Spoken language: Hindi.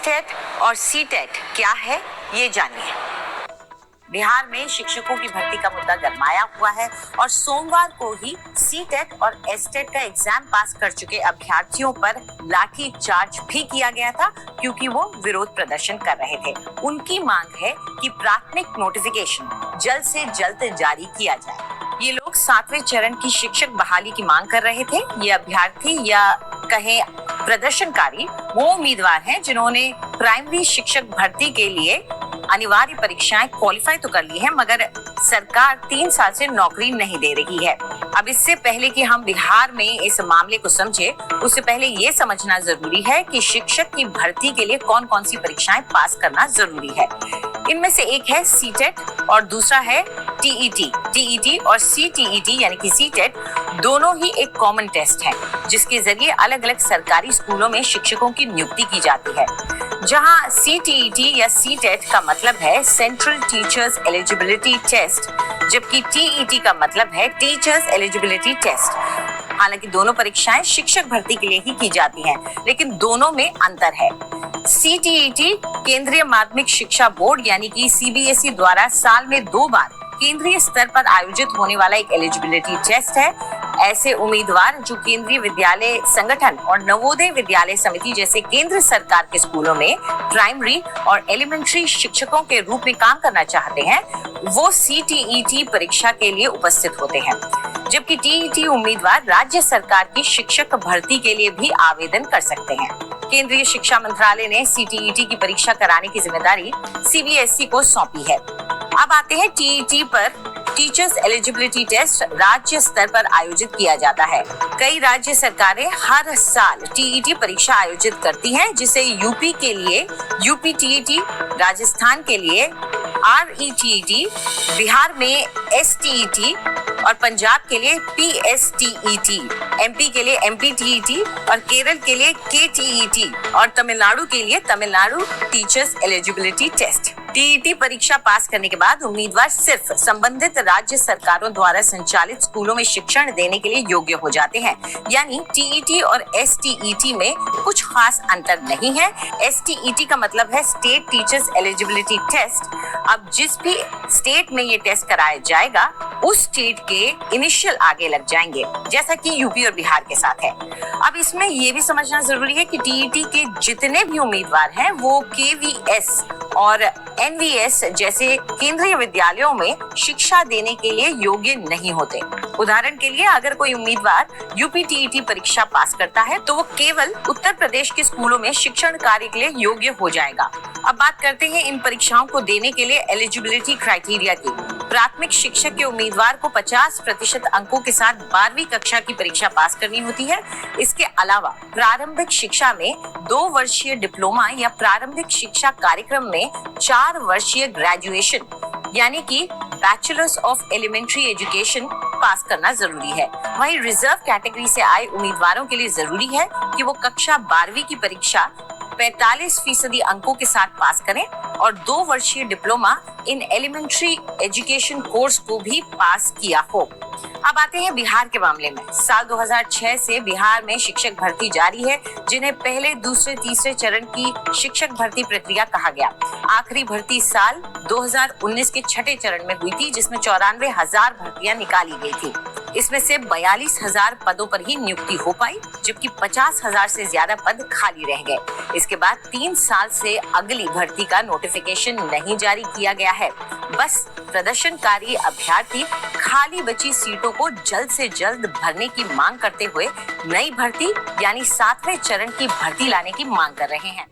एस्टेट और सीटेट क्या है, ये जानिए। बिहार में शिक्षकों की भर्ती का मुद्दा गरमाया हुआ है और सोमवार को ही सीटेट और एस्टेट का एग्जाम पास कर चुके अभ्यर्थियों पर लाठी चार्ज भी किया गया था, क्योंकि वो विरोध प्रदर्शन कर रहे थे। उनकी मांग है कि प्राथमिक नोटिफिकेशन जल्द से जल्द जारी किया जाए। ये लोग 7वें चरण की शिक्षक बहाली की मांग कर रहे थे। ये अभ्यर्थी या कहें प्रदर्शनकारी वो उम्मीदवार हैं जिन्होंने प्राइमरी शिक्षक भर्ती के लिए अनिवार्य परीक्षाएं क्वालिफाई तो कर ली है, मगर सरकार 3 साल से नौकरी नहीं दे रही है। अब इससे पहले कि हम बिहार में इस मामले को समझे, उससे पहले ये समझना जरूरी है कि शिक्षक की भर्ती के लिए कौन कौन सी परीक्षाएं पास करना जरूरी है। इनमें से एक है सीटेट और दूसरा है टीईटी। टीईटी और सीटीईटी यानी कि सीटेट दोनों ही एक कॉमन टेस्ट है, जिसके जरिए अलग अलग सरकारी स्कूलों में शिक्षकों की नियुक्ति की जाती है। जहां सीटीईटी या सीटेट का मतलब है सेंट्रल टीचर्स एलिजिबिलिटी टेस्ट, जबकि टीईटी का मतलब है टीचर्स एलिजिबिलिटी टेस्ट। हालांकि दोनों परीक्षाएं शिक्षक भर्ती के लिए ही की जाती हैं, लेकिन दोनों में अंतर है। सीटीईटी केंद्रीय माध्यमिक शिक्षा बोर्ड यानी कि सीबीएसई द्वारा साल में 2 बार केंद्रीय स्तर पर आयोजित होने वाला एक एलिजिबिलिटी टेस्ट है। ऐसे उम्मीदवार जो केंद्रीय विद्यालय संगठन और नवोदय विद्यालय समिति जैसे केंद्र सरकार के स्कूलों में प्राइमरी और एलिमेंट्री शिक्षकों के रूप में काम करना चाहते हैं, वो सीटीईटी परीक्षा के लिए उपस्थित होते हैं। जबकि टीईटी उम्मीदवार राज्य सरकार की शिक्षक भर्ती के लिए भी आवेदन कर सकते हैं। केंद्रीय शिक्षा मंत्रालय ने सीटीईटी की परीक्षा कराने की जिम्मेदारी सीबीएसई को सौंपी है। अब आते हैं टीईटी पर। टीचर्स एलिजिबिलिटी टेस्ट राज्य स्तर पर आयोजित किया जाता है। कई राज्य सरकारें हर साल टीईटी परीक्षा आयोजित करती हैं, जिसे यूपी के लिए यूपी टीईटी, राजस्थान के लिए आरईटीईटी, बिहार में एसटीईटी और पंजाब के लिए पीएसटीईटी, एमपी के लिए एमपीटीईटी और केरल के लिए केटीईटी और तमिलनाडु के लिए Tamil Nadu teachers eligibility test. TET परीक्षा पास करने के बाद उम्मीदवार सिर्फ संबंधित राज्य सरकारों द्वारा संचालित स्कूलों में शिक्षण देने के लिए योग्य हो जाते हैं। यानी टीईटी और एसटीईटी में कुछ खास अंतर नहीं है। एसटीईटी का मतलब है स्टेट टीचर्स एलिजिबिलिटी टेस्ट। अब जिस भी स्टेट में ये टेस्ट कराया जाएगा, उस स्टेट के इनिशियल आगे लग जाएंगे, जैसा कि यूपी और बिहार के साथ है। अब इसमें ये भी समझना जरूरी है कि टीईटी के जितने भी उम्मीदवार हैं, वो केवीएस और एनवीएस जैसे केंद्रीय विद्यालयों में शिक्षा देने के लिए योग्य नहीं होते। उदाहरण के लिए, अगर कोई उम्मीदवार यूपी टीईटी परीक्षा पास करता है, तो वो केवल उत्तर प्रदेश के स्कूलों में शिक्षण कार्य के लिए योग्य हो जाएगा। अब बात करते हैं इन परीक्षाओं को देने के लिए एलिजिबिलिटी क्राइटेरिया की। प्राथमिक शिक्षक के उम्मीदवार को 50% अंकों के साथ 12वीं कक्षा की परीक्षा पास करनी होती है। इसके अलावा प्रारंभिक शिक्षा में 2 वर्षीय डिप्लोमा या प्रारंभिक शिक्षा कार्यक्रम में 4 वर्षीय ग्रेजुएशन यानी कि बैचलर्स ऑफ एलिमेंट्री एजुकेशन पास करना जरूरी है। वहीं रिजर्व कैटेगरी से आए उम्मीदवारों के लिए जरूरी है कि वो कक्षा 12वीं की परीक्षा 45% अंकों के साथ पास करें और 2 वर्षीय diploma in elementary education course को भी पास किया हो। अब आते हैं बिहार के मामले में। साल 2006 से बिहार में शिक्षक भर्ती जारी है, जिन्हें पहले, दूसरे, तीसरे चरण की शिक्षक भर्ती प्रक्रिया कहा गया। आखिरी भर्ती साल 2019 के 6ठे चरण में हुई थी, जिसमें 94,000 भर्तियां निकाली गई थी। इसमें से 42,000 पदों पर ही नियुक्ति हो पाई, जबकि 50,000 से ज्यादा पद खाली रह गए। इसके बाद 3 साल से अगली भर्ती का नोटिफिकेशन नहीं जारी किया गया है। बस प्रदर्शनकारी अभ्यर्थी खाली बची सीटों को जल्द से जल्द भरने की मांग करते हुए नई भर्ती यानी 7वें चरण की भर्ती लाने की मांग कर रहे हैं।